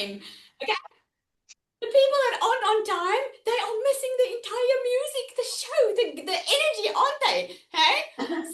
time. Okay. The people that aren't on time, they are missing the entire music, the show, the energy, aren't they? Hey?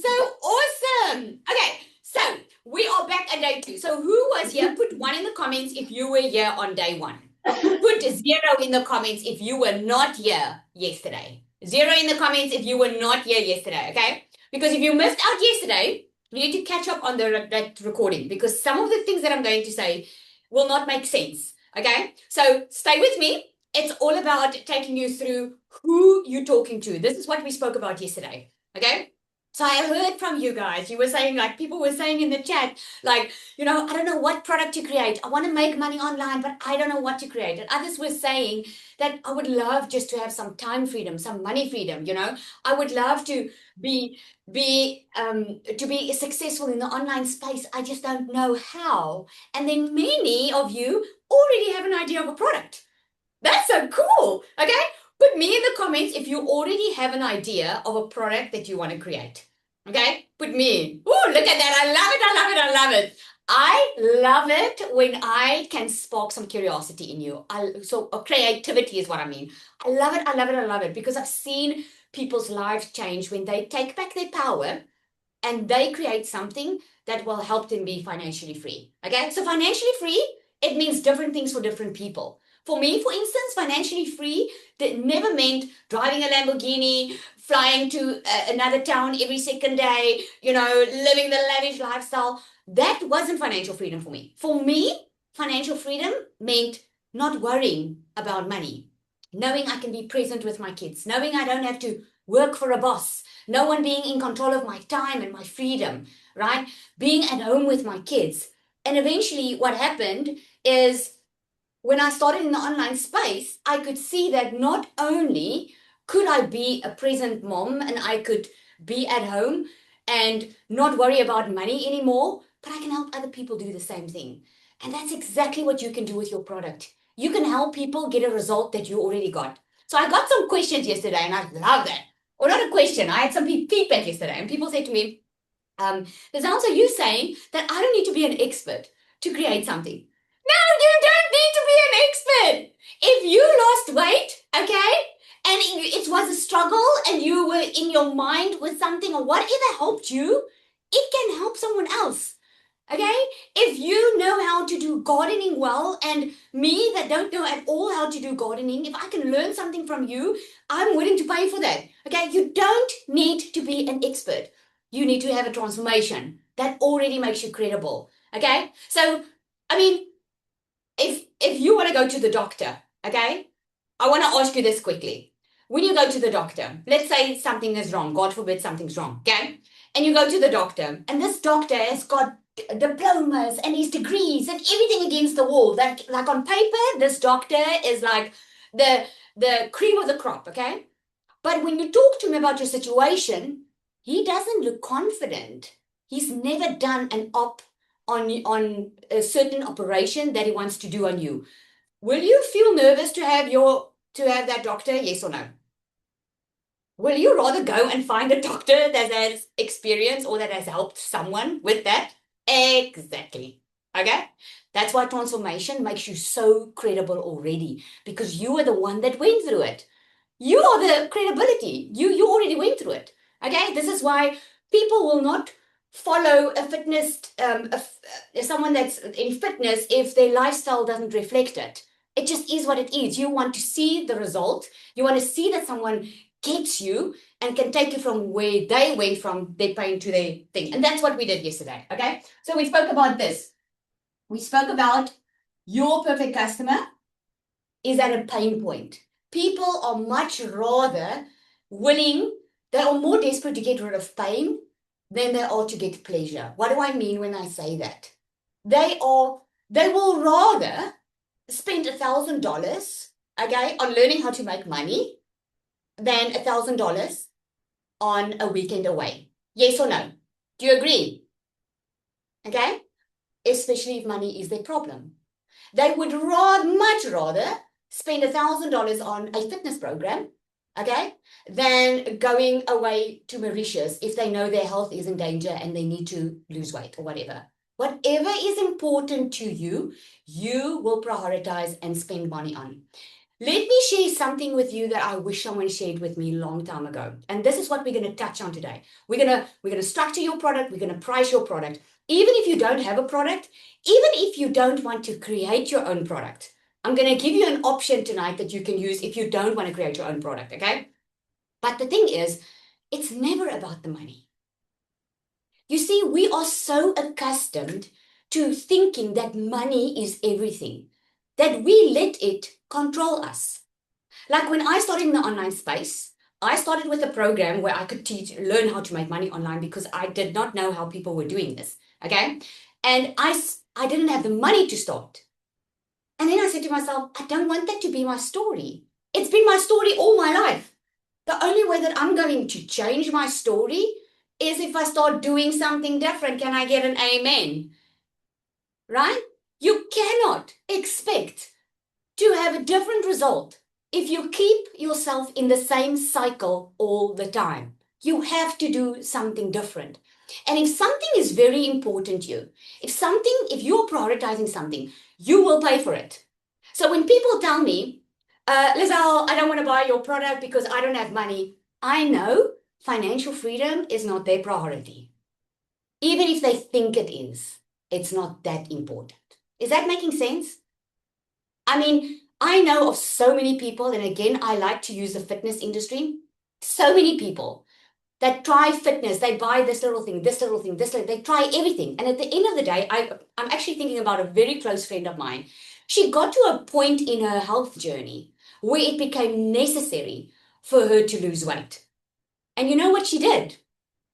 So awesome. Okay, so we are back at day 2. So who was here? Put 1 in the comments if you were here on day 1. Put 0 in the comments if you were not here yesterday. 0 in the comments if you were not here yesterday, okay? Because if you missed out yesterday, you need to catch up on that recording because some of the things that I'm going to say will not make sense. Okay, so stay with me. It's all about taking you through who you're talking to. This is what we spoke about yesterday. Okay, so I heard from you guys. You were saying, like, people were saying in the chat, like, I don't know what product to create. I want to make money online, but I don't know what to create. And others were saying that I would love just to have some time freedom, some money freedom. I would love to be successful in the online space. I just don't know how. And then many of you already have an idea of a product. That's so cool. Okay, put me in the comments if you already have an idea of a product that you want to create. Okay, put me in. Oh, look at that. I love it. I love it. I love it. I love it when I can spark some curiosity in you. Creativity is what I mean. I love it. I love it. I love it because I've seen people's lives change when they take back their power and they create something that will help them be financially free. Okay, so financially free, it means different things for different people. For me, for instance, financially free, that never meant driving a Lamborghini, flying to another town every second day, living the lavish lifestyle. That wasn't financial freedom for me. For me, financial freedom meant not worrying about money, knowing I can be present with my kids, knowing I don't have to work for a boss, no one being in control of my time and my freedom, right? Being at home with my kids. And eventually what happened is when I started in the online space, I could see that not only could I be a present mom and I could be at home and not worry about money anymore, but I can help other people do the same thing. And that's exactly what you can do with your product. You can help people get a result that you already got. So I got some questions yesterday and I love that. Or not a question, I had some feedback yesterday and people said to me, there's also you saying that I don't need to be an expert to create something. No, you don't need to be an expert. If you lost weight, okay, and it was a struggle and you were in your mind with something or whatever helped you, it can help someone else. Okay, if you know how to do gardening well and me that don't know at all how to do gardening, if I can learn something from you, I'm willing to pay for that. Okay, you don't need to be an expert. You need to have a transformation that already makes you credible. Okay, so I mean, if you want to go to the doctor, okay, I want to ask you this quickly. When you go to the doctor, let's say something is wrong, God forbid something's wrong, okay? And you go to the doctor, and this doctor has got diplomas and his degrees and everything against the wall. Like on paper, this doctor is like the cream of the crop, okay? But when you talk to him about your situation, he doesn't look confident. He's never done an op on a certain operation that he wants to do on you. Will you feel nervous to have that doctor? Yes or no? Will you rather go and find a doctor that has experience or that has helped someone with that? Exactly. Okay? That's why transformation makes you so credible already because you are the one that went through it. You are the credibility. You already went through it. Okay? This is why people will not follow a fitness, someone that's in fitness if their lifestyle doesn't reflect it. It just is what it is. You want to see the result. You want to see that someone gets you and can take you from where they went from their pain to their thing. And that's what we did yesterday. Okay. So we spoke about this. We spoke about your perfect customer is at a pain point. People are much rather willing, they are more desperate to get rid of pain than they are to get pleasure. What do I mean when I say that? They will rather spend $1,000, okay, on learning how to make money than $1,000 on a weekend away. Yes or no? Do you agree? Okay? Especially if money is their problem. They would much rather spend $1,000 on a fitness program, okay, than going away to Mauritius if they know their health is in danger and they need to lose weight or whatever. Whatever is important to you, you will prioritize and spend money on. Let me share something with you that I wish someone shared with me a long time ago. And this is what we're going to touch on today. We're going to structure your product, we're going to price your product. Even if you don't have a product, even if you don't want to create your own product, I'm going to give you an option tonight that you can use if you don't want to create your own product, okay? But the thing is, it's never about the money. You see, we are so accustomed to thinking that money is everything, that we let it control us. Like when I started in the online space, I started with a program where I could learn how to make money online because I did not know how people were doing this, okay? And I didn't have the money to start. And then I said to myself, I don't want that to be my story. It's been my story all my life. The only way that I'm going to change my story is if I start doing something different. Can I get an amen? Right? You cannot expect to have a different result if you keep yourself in the same cycle all the time. You have to do something different. And if something is very important to you, if you're prioritizing something, you will pay for it. So when people tell me, Lizelle, I don't want to buy your product because I don't have money, I know financial freedom is not their priority. Even if they think it is, it's not that important. Is that making sense? I mean, I know of so many people, and again, I like to use the fitness industry. So many people that try fitness, they buy this little thing, this little thing, this little, they try everything. And at the end of the day, I'm actually thinking about a very close friend of mine. She got to a point in her health journey where it became necessary for her to lose weight. And you know what she did?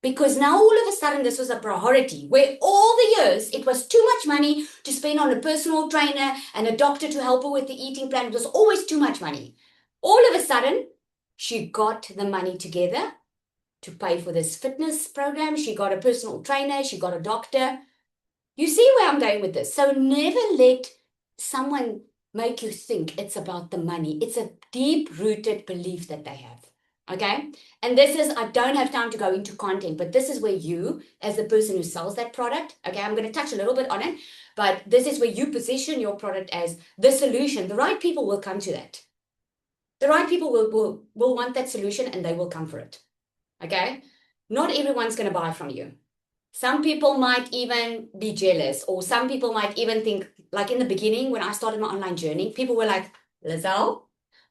Because now all of a sudden this was a priority where all the years it was too much money to spend on a personal trainer and a doctor to help her with the eating plan. It was always too much money. All of a sudden, she got the money together to pay for this fitness program. She got a personal trainer. She got a doctor. You see where I'm going with this. So never let someone make you think it's about the money. It's a deep-rooted belief that they have. Okay? And this is, I don't have time to go into content, but this is where you, as the person who sells that product, okay, I'm going to touch a little bit on it, but this is where you position your product as the solution. The right people will come to that. The right people will want that solution and they will come for it. Okay? Not everyone's going to buy from you. Some people might even be jealous, or some people might even think, like in the beginning when I started my online journey, people were like, Lizelle,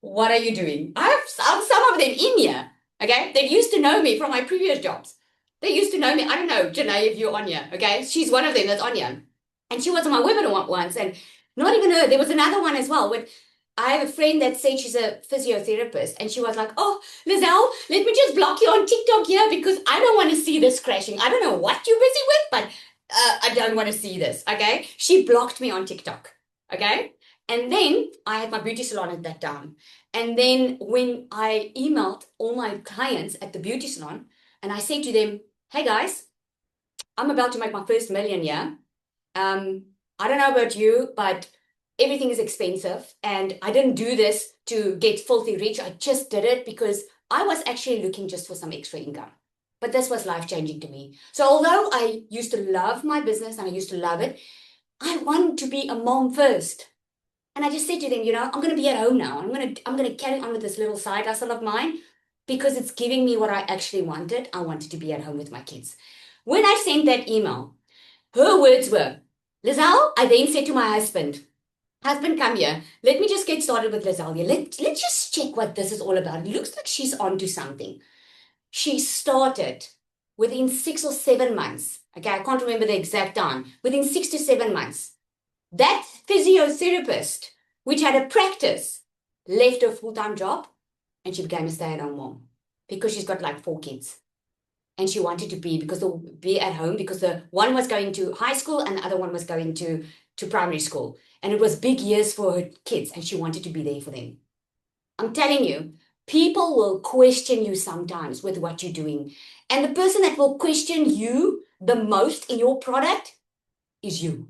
what are you doing? I have some of them in here, okay? They used to know me from my previous jobs. They used to know me. I don't know, Janae, if you're on here, okay? She's one of them that's on here. And she was on my webinar once, and not even her, there was another one as well. When I have a friend that said she's a physiotherapist, and she was like, oh, Lizelle, let me just block you on TikTok here because I don't want to see this crashing. I don't know what you're busy with, but I don't want to see this, okay? She blocked me on TikTok, okay? And then I had my beauty salon at that time. And then when I emailed all my clients at the beauty salon, and I said to them, hey guys, I'm about to make my first million, yeah? I don't know about you, but everything is expensive. And I didn't do this to get filthy rich. I just did it because I was actually looking just for some extra income. But this was life-changing to me. So although I used to love my business and I used to love it, I want to be a mom first. And I just said to them, I'm going to be at home now. I'm going to carry on with this little side hustle of mine because it's giving me what I actually wanted. I wanted to be at home with my kids. When I sent that email, her words were, Lizelle, I then said to my husband, come here. Let me just get started with Lizelle here. Let's just check what this is all about. It looks like she's onto something. She started within 6 or 7 months. Okay, I can't remember the exact time. Within 6 to 7 months. That physiotherapist, which had a practice, left her full-time job and she became a stay-at-home mom because she's got like 4 kids. And she wanted to be at home because the one was going to high school and the other one was going to primary school. And it was big years for her kids and she wanted to be there for them. I'm telling you, people will question you sometimes with what you're doing. And the person that will question you the most in your product is you.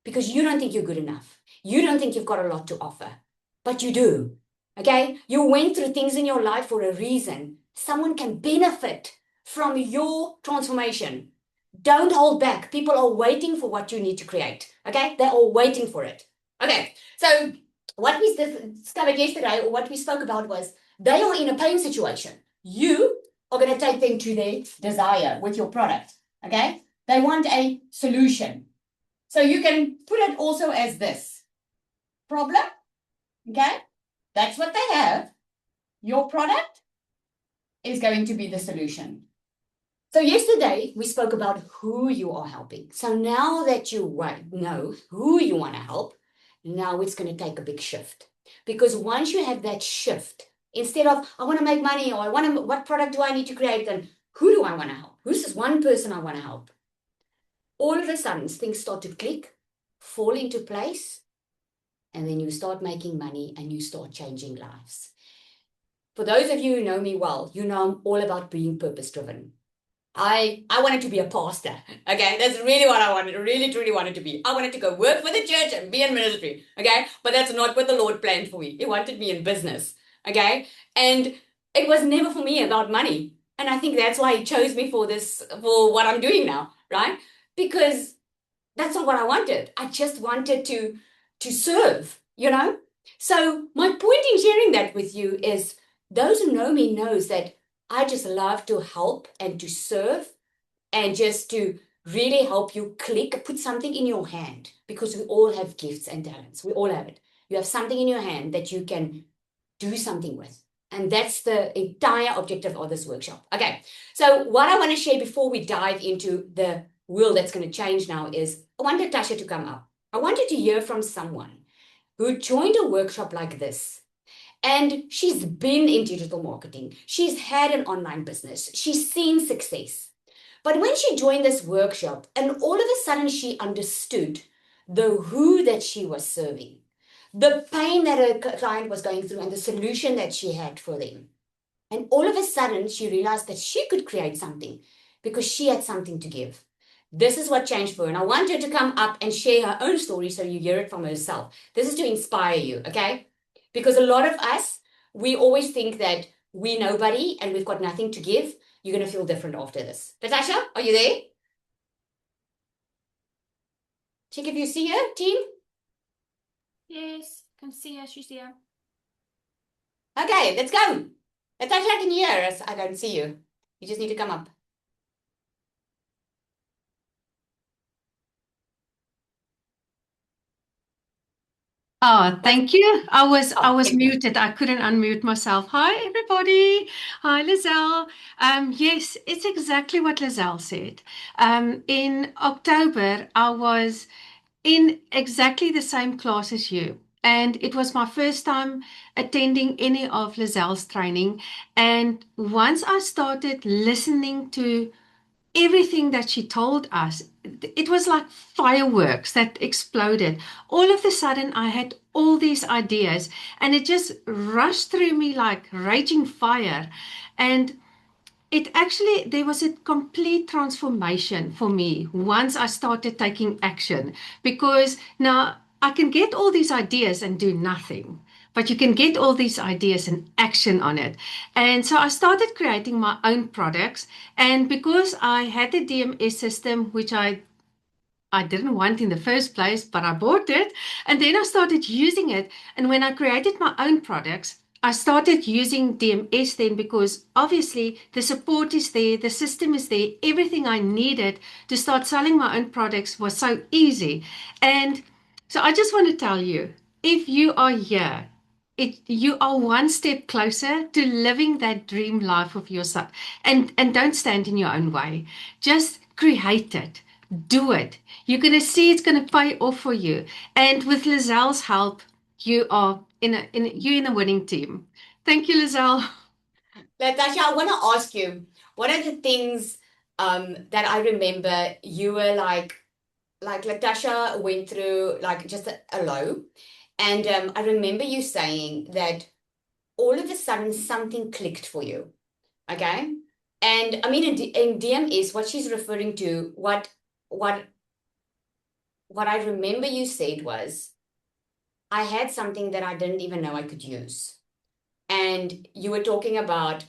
Because you don't think you're good enough. You don't think you've got a lot to offer, but you do, okay? You went through things in your life for a reason. Someone can benefit from your transformation. Don't hold back. People are waiting for what you need to create. Okay, they're all waiting for it. Okay, so what we discovered yesterday, or what we spoke about, was they are in a pain situation. You are going to take them to their desire with your product. Okay, they want a solution. So you can put it also as this problem. Okay, that's what they have. Your product is going to be the solution. So yesterday we spoke about who you are helping. So now that you know who you want to help, now it's going to take a big shift. Because once you have that shift, instead of I want to make money, or I want to, what product do I need to create, then who do I want to help? Who's this one person I want to help? All of a sudden things start to click, fall into place, and then you start making money and you start changing lives. For those of you who know me well, you know I'm all about being purpose driven. I wanted to be a pastor. Okay, that's really what I wanted, really truly wanted to be. I wanted to go work for the church and be in ministry. Okay, but that's not what the Lord planned for me. He wanted me in business. Okay, and it was never for me about money. And I think that's why He chose me for this, for what I'm doing now, right? Because that's not what I wanted. I just wanted to serve, you know? So my point in sharing that with you is those who know me knows that I just love to help and to serve and just to really help you put something in your hand, because we all have gifts and talents. We all have it. You have something in your hand that you can do something with. And that's the entire objective of this workshop. Okay, so what I want to share before we dive into the wheel that's going to change now is I wanted Tasha to come up. I wanted to hear from someone who joined a workshop like this. And she's been in digital marketing. She's had an online business. She's seen success. But when she joined this workshop, and all of a sudden she understood the who that she was serving, the pain that her client was going through, and the solution that she had for them. And all of a sudden, she realized that she could create something because she had something to give. This is what changed for her. And I want her to come up and share her own story so you hear it from herself. This is to inspire you, okay? Because a lot of us, we always think that we're nobody and we've got nothing to give. You're going to feel different after this. Natasha, are you there? Check if you see her, team. Yes, can see her, she's here. Okay, let's go. Natasha, I can hear us. I don't see you. You just need to come up. Oh, thank you. I was Thank you. muted. I couldn't unmute myself. Hi, everybody. Hi, Lizelle. Yes, it's exactly what Lizelle said. In October, I was in exactly the same class as you. And it was my first time attending any of Lizelle's training. And once I started listening to everything that she told us, it was like fireworks that exploded. All of a sudden, I had all these ideas, and it just rushed through me like raging fire. And it actually, there was a complete transformation for me once I started taking action, because now I can get all these ideas and do nothing, but you can get all these ideas and action on it. And so I started creating my own products. And because I had the DMS system, which I didn't want in the first place, but I bought it. And then I started using it. And when I created my own products, I started using DMS then, because obviously the support is there, the system is there, everything I needed to start selling my own products was so easy. And so I just want to tell you, if you are here, you are one step closer to living that dream life of yourself. And don't stand in your own way. Just create it. Do it. You're going to see it's going to pay off for you. And with Lizelle's help, you are you're in a winning team. Thank you, Lizelle. Natasha, I want to ask you, one of the things that I remember you were like Natasha went through like just a low. And I remember you saying that all of a sudden something clicked for you. Okay. And I mean, in DMS, what she's referring to, what I remember you said was, I had something that I didn't even know I could use. And you were talking about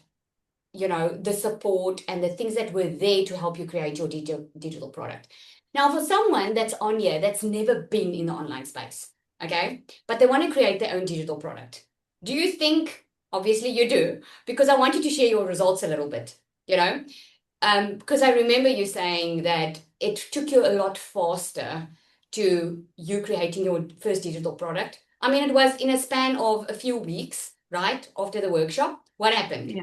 the support and the things that were there to help you create your digital product. Now, for someone that's on here that's never been in the online space, okay, but they want to create their own digital product, do you think, obviously you do, because I want you to share your results a little bit, because I remember you saying that it took you a lot faster to you creating your first digital product. I mean, it was in a span of a few weeks, right? After the workshop. What happened? Yeah.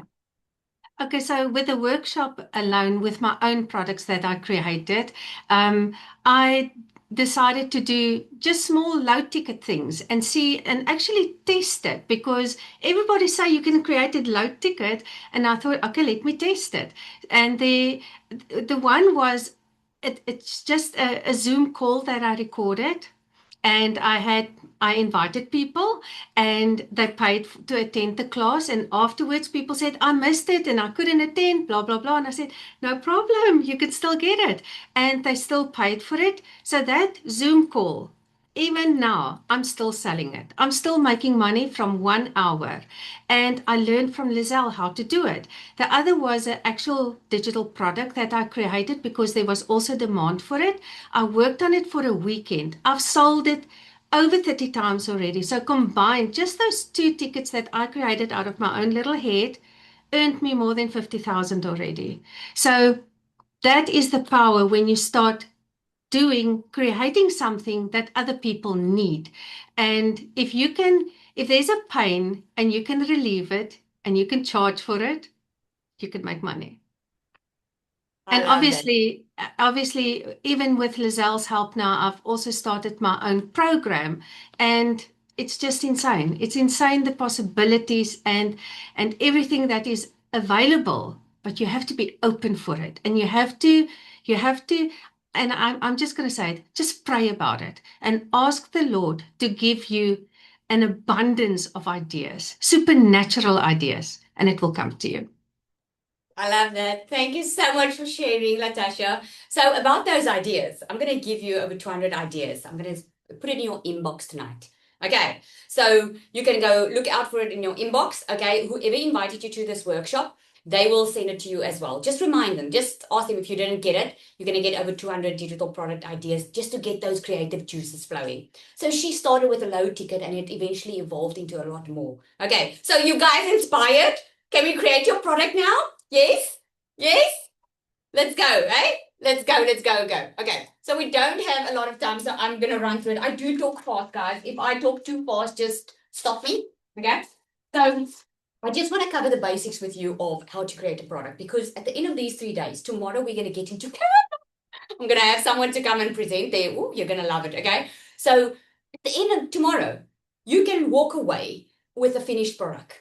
Okay, so with the workshop alone, with my own products that I created, I decided to do just small low ticket things and see and actually test it because everybody say you can create it low ticket, and I thought, okay, let me test it. And the one was it's just a Zoom call that I recorded, and I invited people and they paid to attend the class, and afterwards people said I missed it and I couldn't attend, blah blah blah, and I said no problem, you can still get it, and they still paid for it. So that Zoom call, even now I'm still selling it, I'm still making money from 1 hour, and I learned from Lizelle how to do it. The other was an actual digital product that I created because there was also demand for it. I worked on it for a weekend. I've sold it over 30 times already. So combined, just those 2 tickets that I created out of my own little head earned me more than 50,000 already. So that is the power when you start creating something that other people need. And if there's a pain and you can relieve it and you can charge for it, you can make money. I And love that. obviously, even with Lizelle's help now, I've also started my own program, and it's just insane. It's insane the possibilities and everything that is available. But you have to be open for it, and you have to. And I'm just going to say it. Just pray about it and ask the Lord to give you an abundance of ideas, supernatural ideas, and it will come to you. I love that. Thank you so much for sharing, Latasha. So, about those ideas, I'm going to give you over 200 ideas. I'm going to put it in your inbox tonight. Okay, so you can go look out for it in your inbox. Okay, whoever invited you to this workshop, they will send it to you as well. Just remind them, just ask them if you didn't get it. You're going to get over 200 digital product ideas just to get those creative juices flowing. So, she started with a low ticket and it eventually evolved into a lot more. Okay, so you guys inspired? Can we create your product now? Yes? Yes? Let's go, eh? Let's go. Okay, so we don't have a lot of time, so I'm gonna run through it. I do talk fast, guys. If I talk too fast, just stop me, okay? So I just want to cover the basics with you of how to create a product because at the end of these 3 days, tomorrow we're gonna get into I'm gonna have someone to come and present there. Oh, you're gonna love it, okay? So at the end of tomorrow, you can walk away with a finished product.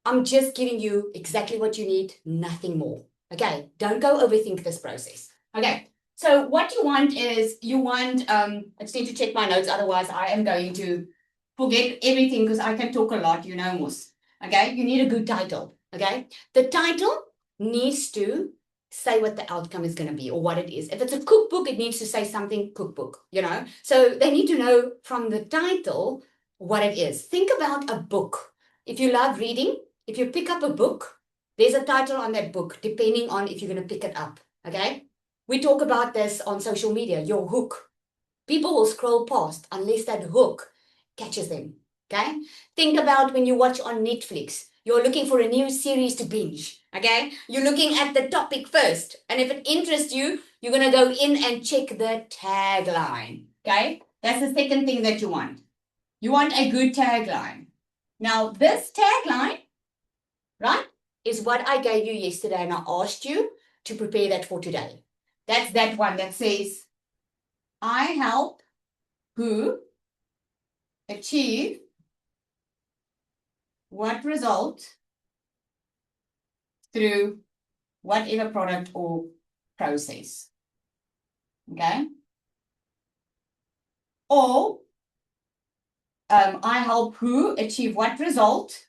I'm just giving you exactly what you need, nothing more. Okay, don't go overthink this process. Okay, so what you want is I just need to check my notes, otherwise I am going to forget everything because I can talk a lot, Moos. Okay, you need a good title. Okay, the title needs to say what the outcome is going to be or what it is. If it's a cookbook, it needs to say something cookbook. So they need to know from the title what it is. Think about a book. If you love reading, if you pick up a book, there's a title on that book, depending on if you're going to pick it up. Okay. We talk about this on social media, your hook. People will scroll past unless that hook catches them. Okay. Think about when you watch on Netflix. You're looking for a new series to binge. Okay. You're looking at the topic first. And if it interests you, you're going to go in and check the tagline. Okay. That's the second thing that you want. You want a good tagline. Now, this tagline, right, is what I gave you yesterday, and I asked you to prepare that for today. That's that one that says, I help who achieve what result through whatever product or process. Okay? Or I help who achieve what result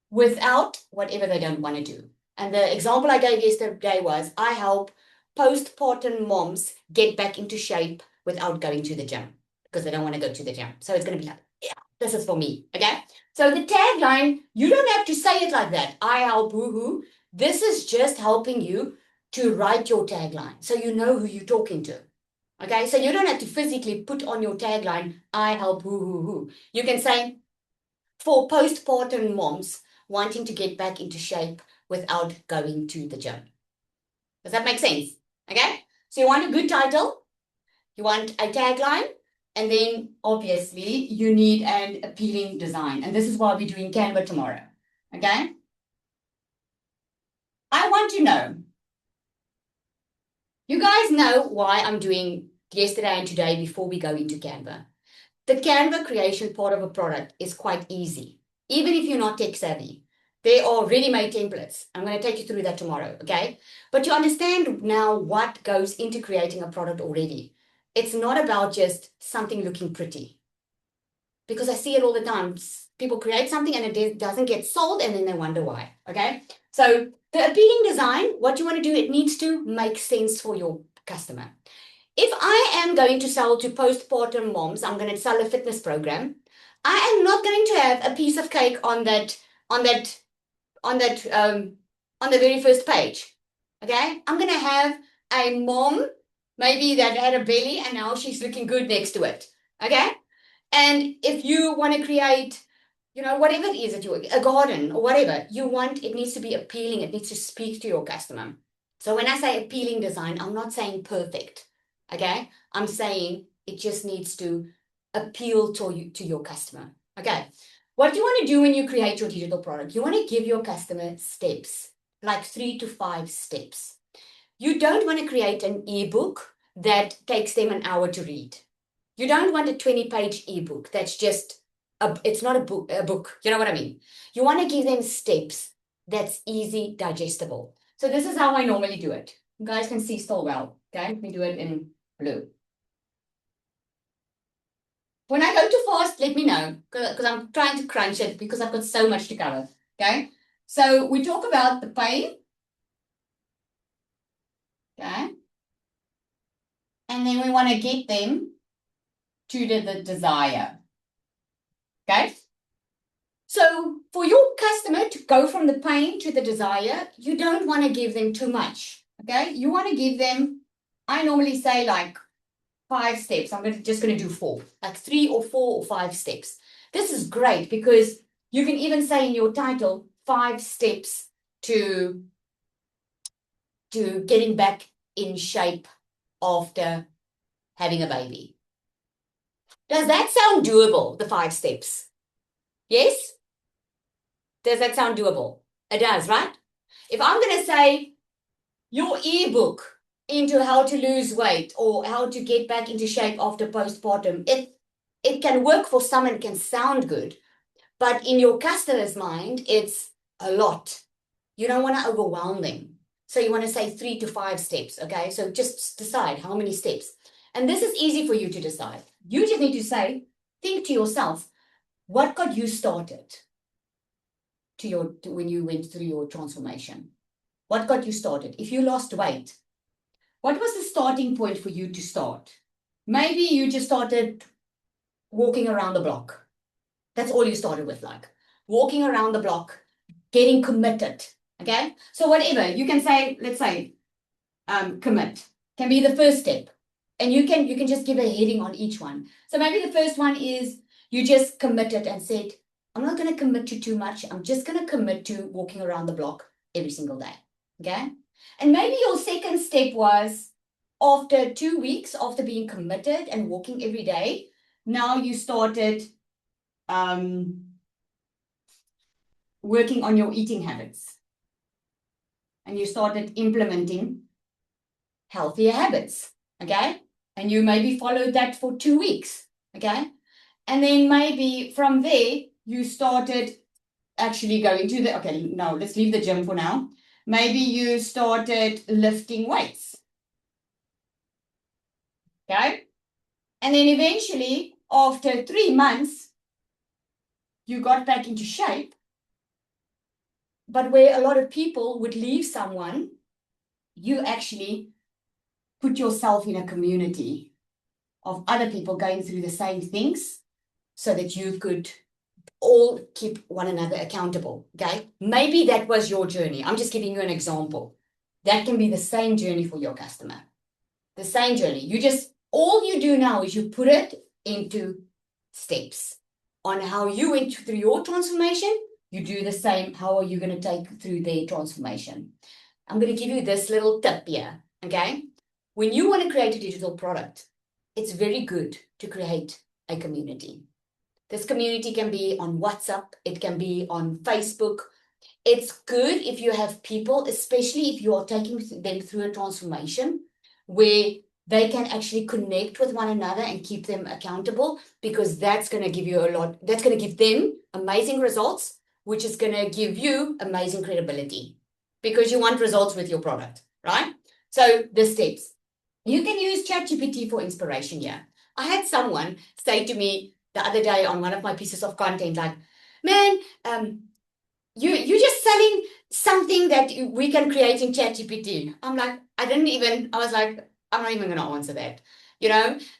without whatever they don't want to do. And the example I gave yesterday was I help postpartum moms get back into shape without going to the gym because they don't want to go to the gym. So it's going to be like, yeah, this is for me. Okay. So the tagline, you don't have to say it like that. I help who This is just helping you to write your tagline so you know who you're talking to. Okay, so you don't have to physically put on your tagline, I help who. You can say, for postpartum moms wanting to get back into shape without going to the gym. Does that make sense? Okay, so you want a good title, you want a tagline, and then obviously you need an appealing design. And this is why we're doing Canva tomorrow. Okay, I want to know, you guys know why I'm doing yesterday and today before we go into Canva. The Canva creation part of a product is quite easy, even if you're not tech savvy. There are ready-made templates. I'm going to take you through that tomorrow, okay? But you understand now what goes into creating a product already. It's not about just something looking pretty. Because I see it all the time. People create something and it doesn't get sold and then they wonder why, okay? So the appealing design, what you want to do, it needs to make sense for your customer. If I am going to sell to postpartum moms, I'm going to sell a fitness program. I am not going to have a piece of cake on the very first page. Okay, I'm going to have a mom maybe that had a belly and now she's looking good next to it. Okay, and if you want to create, whatever it is that a garden or whatever you want, it needs to be appealing. It needs to speak to your customer. So when I say appealing design, I'm not saying perfect. Okay, I'm saying it just needs to appeal to your customer. Okay, what do you want to do when you create your digital product? You want to give your customer steps, like 3 to 5 steps. You don't want to create an ebook that takes them an hour to read. You don't want a 20-page ebook that's just it's not a book. You know what I mean? You want to give them steps that's easy, digestible. So this is how I normally do it. You guys can see still well. Okay, let me do it in blue. When I go too fast, let me know, because I'm trying to crunch it because I've got so much to cover. Okay, so we talk about the pain. Okay, and then we want to get them to the desire. Okay, so for your customer to go from the pain to the desire, you don't want to give them too much. Okay, you want to give them, I normally say like 5 steps. I'm just going to do 4, like 3 or 4 or 5 steps. This is great because you can even say in your title 5 steps to getting back in shape after having a baby. Does that sound doable, the 5 steps? Yes? Does that sound doable? It does, right? If I'm going to say your ebook into how to lose weight or how to get back into shape after postpartum, it can work for some and can sound good, but in your customer's mind, it's a lot. You don't want to overwhelm them. So you want to say 3 to 5 steps, okay? So just decide how many steps. And this is easy for you to decide. You just need to think to yourself, what got you started when you went through your transformation? What got you started? If you lost weight, what was the starting point for you to start? Maybe you just started walking around the block. That's all you started with, like walking around the block, getting committed. Okay, so whatever you can say, let's say, commit can be the first step, and you can just give a heading on each one. So maybe the first one is you just committed and said, I'm not going to commit to too much. I'm just going to commit to walking around the block every single day. Okay, and maybe your second step was after 2 weeks after being committed and walking every day, now you started working on your eating habits. And you started implementing healthier habits, okay? And you maybe followed that for 2 weeks, okay? And then maybe from there, you started actually going to okay, no, let's leave the gym for now. Maybe you started lifting weights, okay? And then eventually, after 3 months, you got back into shape. But where a lot of people would leave someone, you actually put yourself in a community of other people going through the same things so that you could all keep one another accountable. Okay. Maybe that was your journey. I'm just giving you an example. That can be the same journey for your customer. The same journey. All you do now is you put it into steps on how you went through your transformation. You do the same. How are you going to take through their transformation? I'm going to give you this little tip here. Okay. When you want to create a digital product, it's very good to create a community. This community can be on WhatsApp. It can be on Facebook. It's good if you have people, especially if you are taking them through a transformation where they can actually connect with one another and keep them accountable, because that's going to give you a lot. That's going to give them amazing results, which is going to give you amazing credibility, because you want results with your product, right? So the steps. You can use ChatGPT for inspiration here. I had someone say to me the other day on one of my pieces of content, like, man, you're just selling something that we can create in ChatGPT. I was like, I'm not even going to answer that.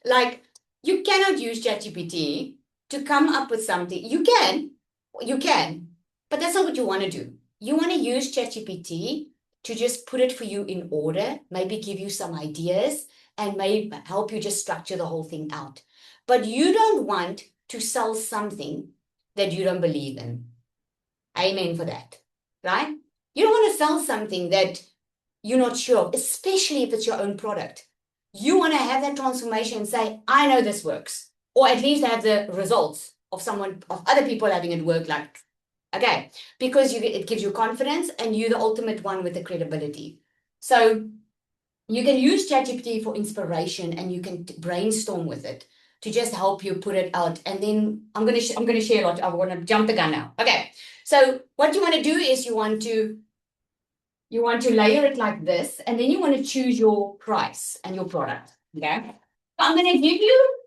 Like, you cannot use ChatGPT to come up with something. You can, but that's not what you want to do. You want to use ChatGPT to just put it for you in order, maybe give you some ideas, and maybe help you just structure the whole thing out. But you don't want to sell something that you don't believe in. Amen for that, right? You don't want to sell something that you're not sure of, especially if it's your own product. You want to have that transformation and say, I know this works, or at least have the results of other people having it work. Like, okay, because it gives you confidence, and you're the ultimate one with the credibility. So you can use ChatGPT for inspiration, and you can brainstorm with it to just help you put it out. And then I'm going to share a lot. I want to jump the gun now. Okay. So what you want to do is you want to layer it like this, and then you want to choose your price and your product. Okay. I'm going to give you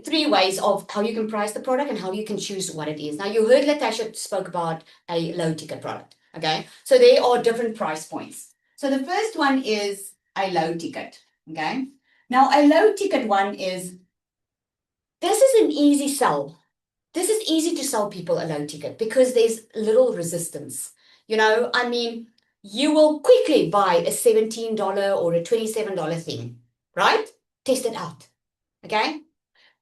3 ways of how you can price the product and how you can choose what it is. Now, you heard Latasha spoke about a low ticket product. Okay. So there are different price points. So the first one is a low ticket. Okay. Now, a low ticket one is, this is an easy sell. This is easy to sell people a low ticket because there's little resistance. I mean, you will quickly buy a $17 or a $27 thing, right? Test it out. Okay.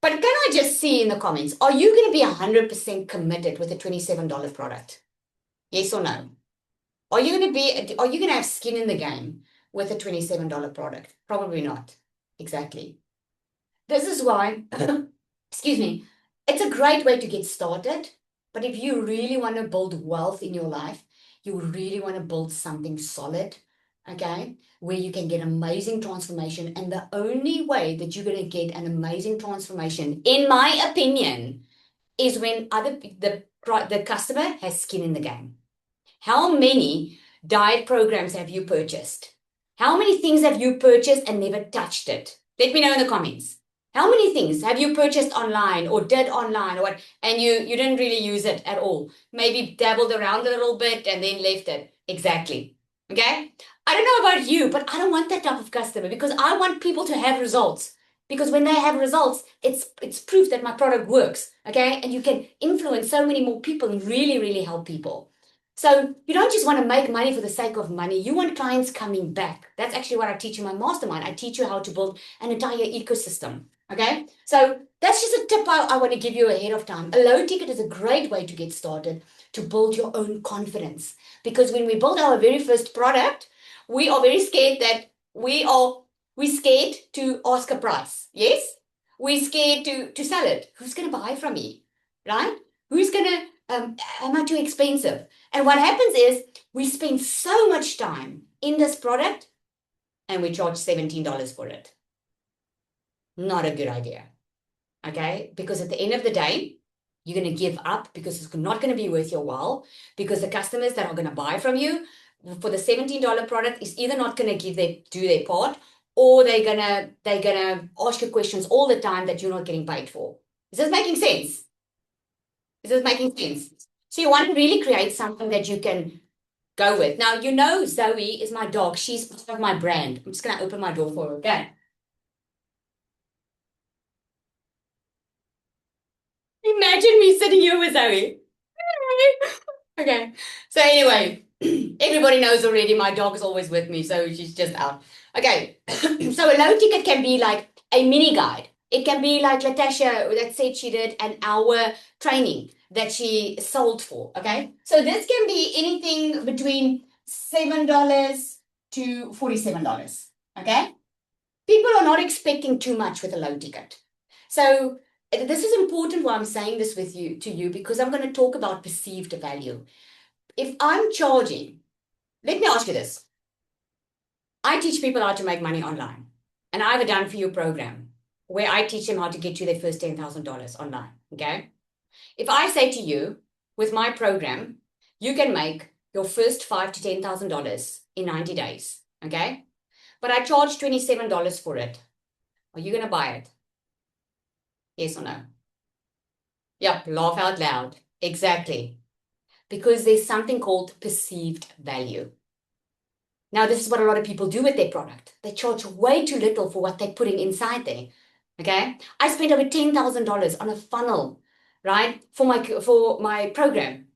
But can I just see in the comments, are you going to be 100% committed with a $27 product? Yes or no? Are you going to have skin in the game with a $27 product? Probably not. Exactly. This is why, excuse me, it's a great way to get started. But if you really want to build wealth in your life, you really want to build something solid, okay, where you can get amazing transformation. And the only way that you're going to get an amazing transformation, in my opinion, is when the customer has skin in the game. How many diet programs have you purchased? How many things have you purchased and never touched it? Let me know in the comments. How many things have you purchased online or did online or what, and you didn't really use it at all? Maybe dabbled around a little bit and then left it. Exactly. Okay? I don't know about you, but I don't want that type of customer, because I want people to have results. Because when they have results, it's proof that my product works. Okay? And you can influence so many more people and really, really help people. So you don't just want to make money for the sake of money. You want clients coming back. That's actually what I teach in my mastermind. I teach you how to build an entire ecosystem. Okay. So that's just a tip I want to give you ahead of time. A low ticket is a great way to get started, to build your own confidence. Because when we build our very first product, we are very scared that we're scared to ask a price. Yes. We're scared to sell it. Who's going to buy from me? Right? Who's going to, am I too expensive? And what happens is we spend so much time in this product and we charge $17 for it. Not a good idea. Okay? Because at the end of the day, you're going to give up, because it's not going to be worth your while, because the customers that are going to buy from you for the $17 product is either not going to do their part, or they're gonna ask you questions all the time that you're not getting paid for. Is this making sense? Is this making sense? So you want to really create something that you can go with. Now, Zoe is my dog. She's part of my brand. I'm just going to open my door for her. Okay. Imagine me sitting here with Zoe. Okay. So anyway, everybody knows already my dog is always with me, so she's just out. Okay. So a low ticket can be like a mini guide. It can be like Latasha that said she did an hour training that she sold for. Okay. So this can be anything between $7 to $47. Okay. People are not expecting too much with a low ticket. So this is important why I'm saying this with you to you because I'm going to talk about perceived value. If I'm charging, let me ask you this. I teach people how to make money online. And I have a done for you program where I teach them how to get to their first $10,000 online. Okay. If I say to you, with my program, you can make your first $5,000 to $10,000 in 90 days. Okay. But I charge $27 for it. Are you going to buy it? Yes or no? Yep, laugh out loud. Exactly. Because there's something called perceived value. Now, this is what a lot of people do with their product. They charge way too little for what they're putting inside there. Okay. I spent over $10,000 on a funnel, right? For my program.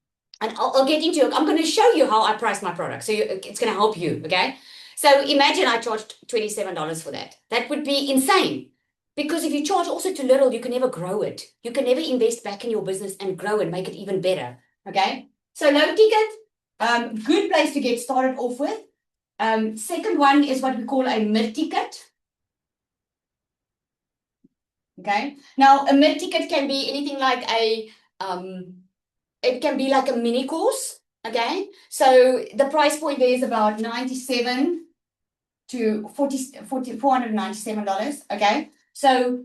And I'll get into it. I'm going to show you how I price my product. So it's going to help you. Okay. So imagine I charged $27 for that. That would be insane. Because if you charge also too little, you can never grow it. You can never invest back in your business and grow and make it even better. Okay. So low ticket, good place to get started off with. Second one is what we call a mid-ticket. Okay. Now, a mid-ticket can be anything like it can be like a mini course. Okay. So the price point there is about $97 to $497. Okay. So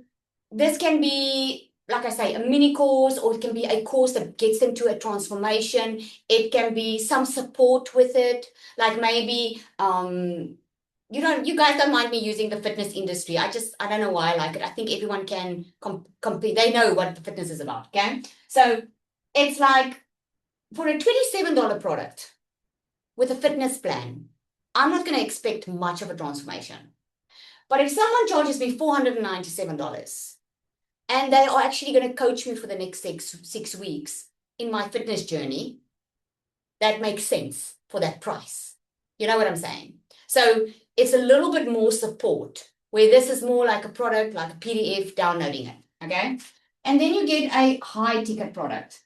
this can be, like I say, a mini course, or it can be a course that gets them to a transformation. It can be some support with it, like maybe you guys don't mind me using the fitness industry. I don't know why I like it. I think everyone can compete. They know what the fitness is about. Okay. So it's like for a $27 product with a fitness plan, I'm not going to expect much of a transformation. But if someone charges me $497 and they are actually going to coach me for the next six weeks in my fitness journey, that makes sense for that price. You know what I'm saying? So it's a little bit more support, where this is more like a product, like a PDF, downloading it. Okay. And then you get a high ticket product.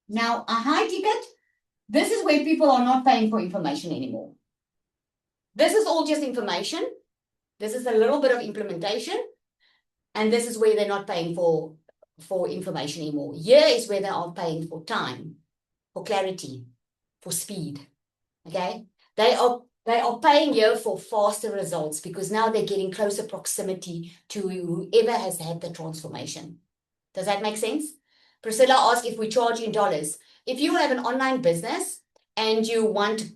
Now, a high ticket, this is where people are not paying for information anymore. This is all just information. This is a little bit of implementation. And this is where they're not paying for information anymore. Here is where they are paying for time, for clarity, for speed. Okay. They are paying here for faster results because now they're getting closer proximity to whoever has had the transformation. Does that make sense? Priscilla asked if we charge in dollars. If you have an online business and you want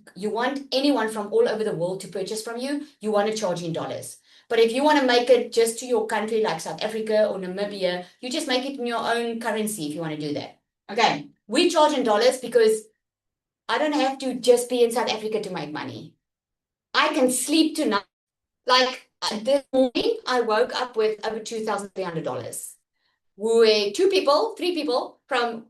anyone from all over the world to purchase from you, you want to charge in dollars. But if you want to make it just to your country like South Africa or Namibia, you just make it in your own currency if you want to do that. Okay, we charge in dollars because I don't have to just be in South Africa to make money. I can sleep tonight. Like this morning, I woke up with over $2,300. We were three people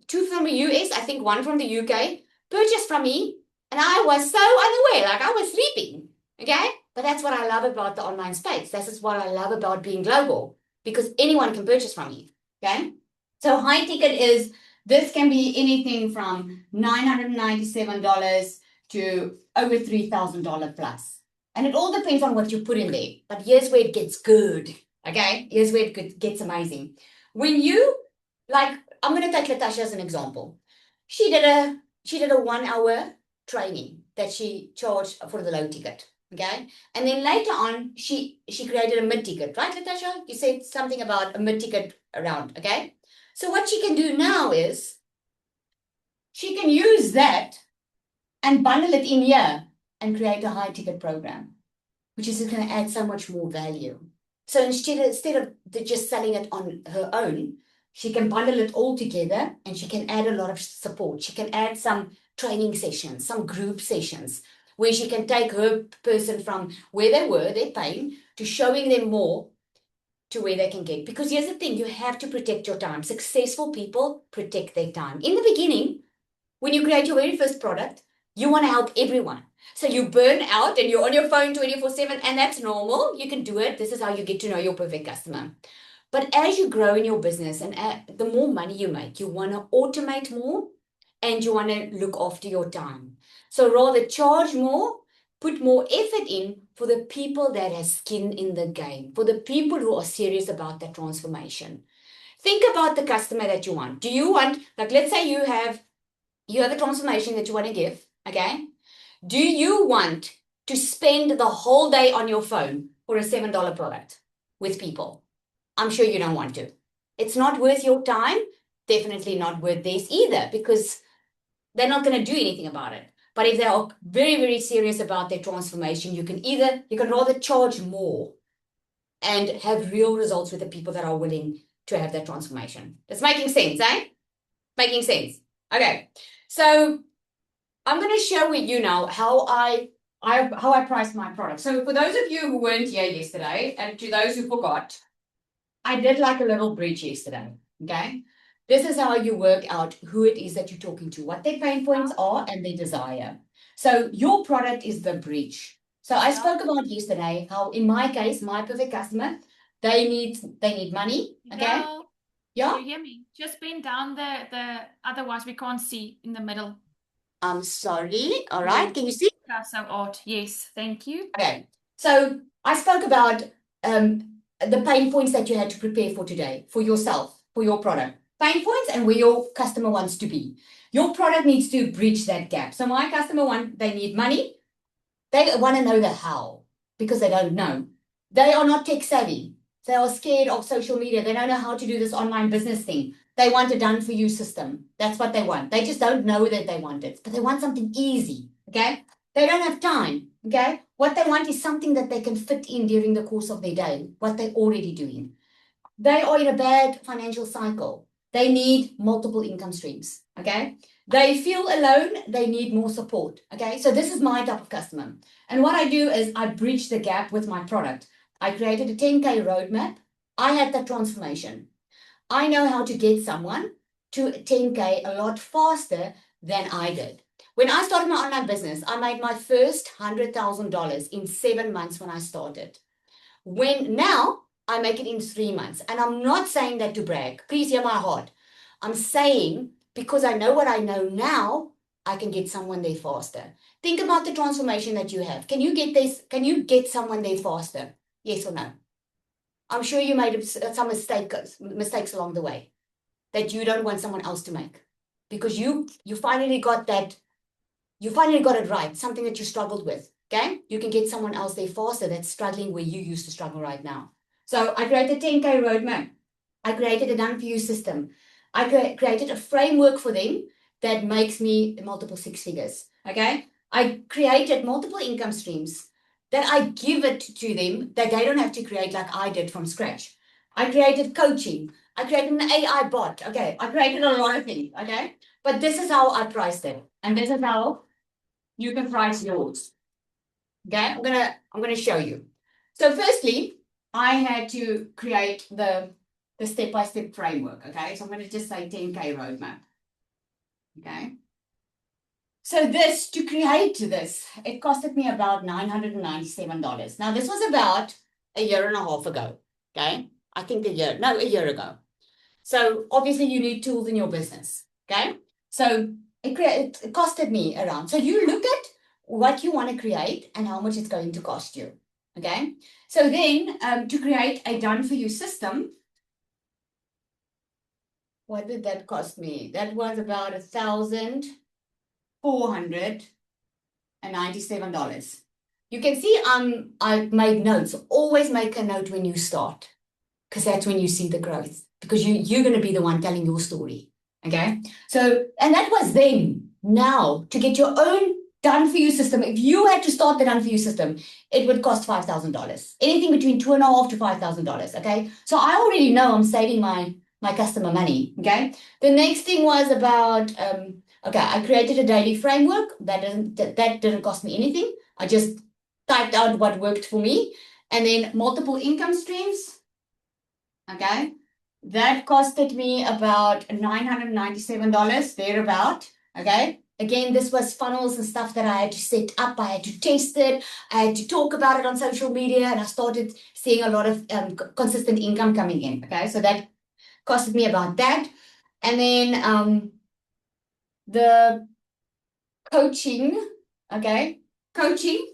two from the US, I think one from the UK, purchased from me, and I was so unaware, like I was sleeping. Okay, but that's what I love about the online space. This is what I love about being global, because anyone can purchase from me. Okay, so high ticket is, this can be anything from $997 to over $3,000 plus. And it all depends on what you put in there. But here's where it gets good. Okay, here's where it gets amazing. When you, like, I'm going to take Latasha as an example. She did a 1 hour training that she charged for the low ticket. Okay. And then later on, she created a mid ticket, right, Latasha? You said something about a mid ticket around. Okay. So what she can do now is she can use that and bundle it in here and create a high ticket program, which is going to add so much more value. So instead of just selling it on her own, she can bundle it all together and she can add a lot of support. She can add some training sessions, some group sessions, where she can take her person from where they were, their pain, to showing them more to where they can get. Because here's the thing, you have to protect your time. Successful people protect their time. In the beginning, when you create your very first product, you want to help everyone. So you burn out and you're on your phone 24/7, and that's normal. You can do it. This is how you get to know your perfect customer. But as you grow in your business and the more money you make, you want to automate more and you want to look after your time. So rather charge more, put more effort in for the people that have skin in the game, for the people who are serious about that transformation. Think about the customer that you want. Do you want, like, let's say you have a transformation that you want to give, okay? Do you want to spend the whole day on your phone for a $7 product with people? I'm sure you don't want to. It's not worth your time, definitely not worth theirs either, because they're not going to do anything about it. But if they are very, very serious about their transformation, you can rather charge more and have real results with the people that are willing to have that transformation. That's making sense, eh? Making sense. Okay. So I'm going to share with you now how I price my product. So for those of you who weren't here yesterday, and to those who forgot, I did like a little bridge yesterday. Okay. This is how you work out who it is that you're talking to, what their pain points are and their desire. So your product is the bridge. So I spoke about yesterday how in my case, my perfect customer, they need money. Okay. Giselle, Yeah. do you hear me? Just bend down the otherwise we can't see in the middle. I'm sorry. All right. Can you see? That's so odd. Yes, thank you. Okay. So I spoke about the pain points that you had to prepare for today, for yourself, for your product. Pain points and where your customer wants to be. Your product needs to bridge that gap. So my customer they need money. They want to know the how because they don't know. They are not tech savvy. They are scared of social media. They don't know how to do this online business thing. They want a done for you system. That's what they want. They just don't know that they want it, but they want something easy. Okay. They don't have time. Okay. What they want is something that they can fit in during the course of their day, what they're already doing. They are in a bad financial cycle. They need multiple income streams. Okay. They feel alone. They need more support. Okay. So this is my type of customer. And what I do is I bridge the gap with my product. I created a 10K roadmap. I had that transformation. I know how to get someone to 10K a lot faster than I did. When I started my online business, I made my first $100,000 in 7 months when I started. When now I make it in 3 months. And I'm not saying that to brag. Please hear my heart. I'm saying because I know what I know now, I can get someone there faster. Think about the transformation that you have. Can you get this? Can you get someone there faster? Yes or no? I'm sure you made some mistakes along the way that you don't want someone else to make because you finally got that. You finally got it right, something that you struggled with. Okay. You can get someone else there faster that's struggling where you used to struggle right now. So I created a 10K roadmap. I created a done for you system. I created a framework for them that makes me multiple six figures. Okay. I created multiple income streams that I give it to them that they don't have to create like I did from scratch. I created coaching. I created an AI bot. Okay. I created a lot of things. Okay. But this is how I priced it. And this is how you can price yours. Okay. I'm gonna show you. So firstly, I had to create the step-by-step framework. Okay. So I'm going to just say 10K roadmap. Okay. So to create this, it costed me about $997. Now, this was about a year and a half ago. Okay. I think a year ago. So obviously you need tools in your business. Okay. So it costed me around. So you look at what you want to create and how much it's going to cost you. Okay. So then to create a done for you system, what did that cost me? That was about $1,497. You can see I've made notes. Always make a note when you start, because that's when you see the growth, because you're going to be the one telling your story. Okay. So, and that was then. Now, to get your own done for you system, if you had to start the done for you system, it would cost $5,000. Anything between $2,500 to $5,000. Okay. So I already know I'm saving my customer money. Okay. The next thing was about, okay, I created a daily framework that didn't cost me anything. I just typed out what worked for me, and then multiple income streams. Okay. That costed me about $997, thereabout. Okay. Again, this was funnels and stuff that I had to set up. I had to test it. I had to talk about it on social media, and I started seeing a lot of consistent income coming in. Okay. So that costed me about that. And then the coaching, okay, coaching,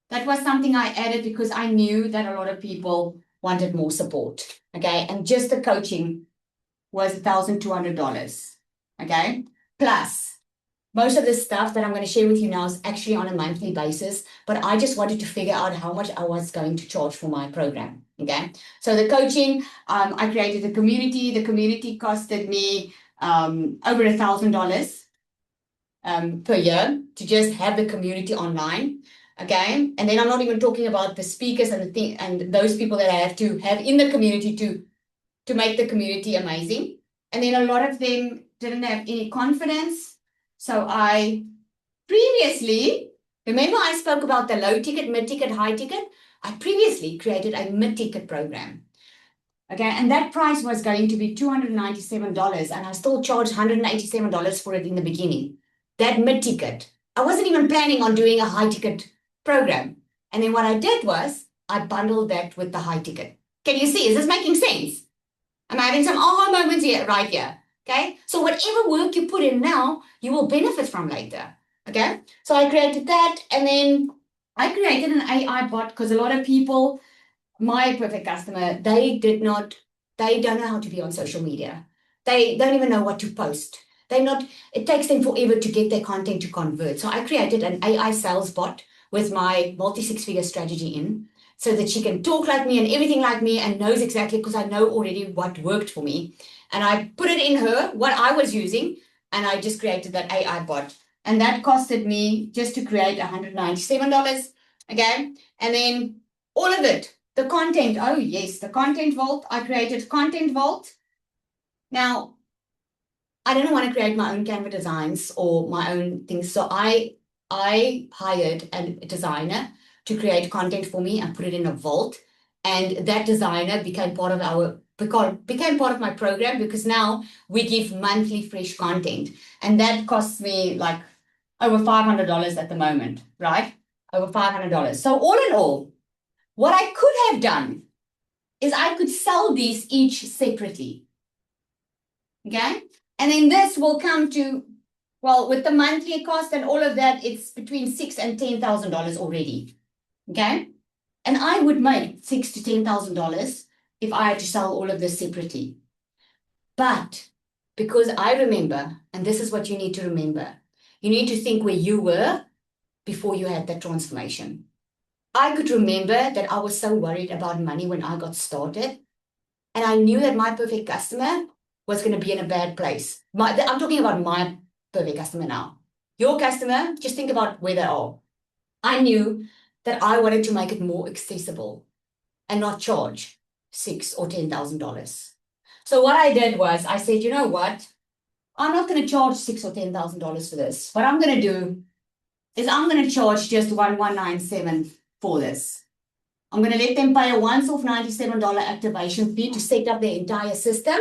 that was something I added because I knew that a lot of people wanted more support. Okay. And just the coaching was $1,200. Okay. Plus, most of this stuff that I'm going to share with you now is actually on a monthly basis, but I just wanted to figure out how much I was going to charge for my program. Okay. So the coaching, I created a community. The community costed me over $1,000 per year to just have the community online. Okay. And then I'm not even talking about the speakers and the thing and those people that I have to have in the community to make the community amazing. And then a lot of them didn't have any confidence. So I previously, remember I spoke about the low ticket, mid ticket, high ticket? I previously created a mid ticket program. Okay, and that price was going to be $297, and I still charged $187 for it in the beginning. That mid ticket. I wasn't even planning on doing a high ticket program. And then what I did was I bundled that with the high ticket. Can you see? Is this making sense? I'm having some aha moments here, right here. Okay. So whatever work you put in now, you will benefit from later. Okay. So I created that, and then I created an AI bot because a lot of people, my perfect customer, they don't know how to be on social media. They don't even know what to post. It takes them forever to get their content to convert. So I created an AI sales bot with my multi-six-figure strategy in, so that she can talk like me and everything like me and knows exactly, because I know already what worked for me. And I put it in her, what I was using, and I just created that AI bot. And that costed me just to create $197. Okay. And then all of it, the content. Oh, yes, the content vault. I created content vault. Now, I didn't want to create my own Canva designs or my own things. So I hired a designer to create content for me and put it in a vault. And that designer became part of my program, because now we give monthly fresh content. And that costs me like over $500 at the moment, right? Over $500. So all in all, what I could have done is I could sell these each separately. Okay. And then this will come to, well, with the monthly cost and all of that, it's between $6,000 and $10,000 already. Okay. And I would make $6,000 to $10,000 if I had to sell all of this separately. But because I remember, and this is what you need to remember, you need to think where you were before you had that transformation. I could remember that I was so worried about money when I got started. And I knew that my perfect customer was going to be in a bad place. I'm talking about my perfect customer now. Your customer, just think about where they are. I knew that I wanted to make it more accessible and not charge $6,000 or $10,000. So what I did was I said, you know what? I'm not going to charge $6,000 or $10,000 for this. What I'm going to do is I'm going to charge just $1,197 for this. I'm going to let them pay a once-off $97 activation fee to set up their entire system.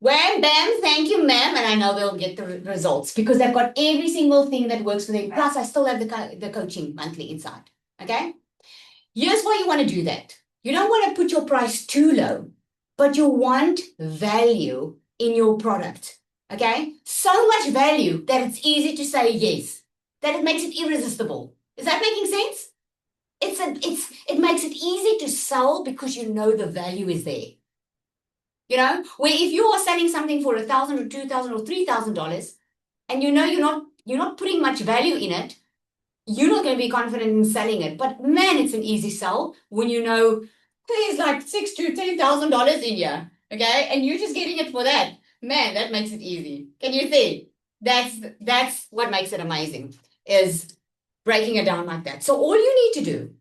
Wham, bam, thank you, ma'am. And I know they'll get the results because they've got every single thing that works for them. Plus, I still have the coaching monthly inside. Okay? Here's why you want to do that. You don't want to put your price too low, but you want value in your product. Okay? So much value that it's easy to say yes, that it makes it irresistible. Is that making sense? It makes it easy to sell because you know the value is there. You know, where if you are selling something for $1,000 or $2,000 or $3,000, and you know you're not putting much value in it, you're not going to be confident in selling it. But man, it's an easy sell when you know there's like $6,000 to $10,000 in here, okay, and you're just getting it for that. Man, that makes it easy. Can you see? That's what makes it amazing, is breaking it down like that. So all you need to do,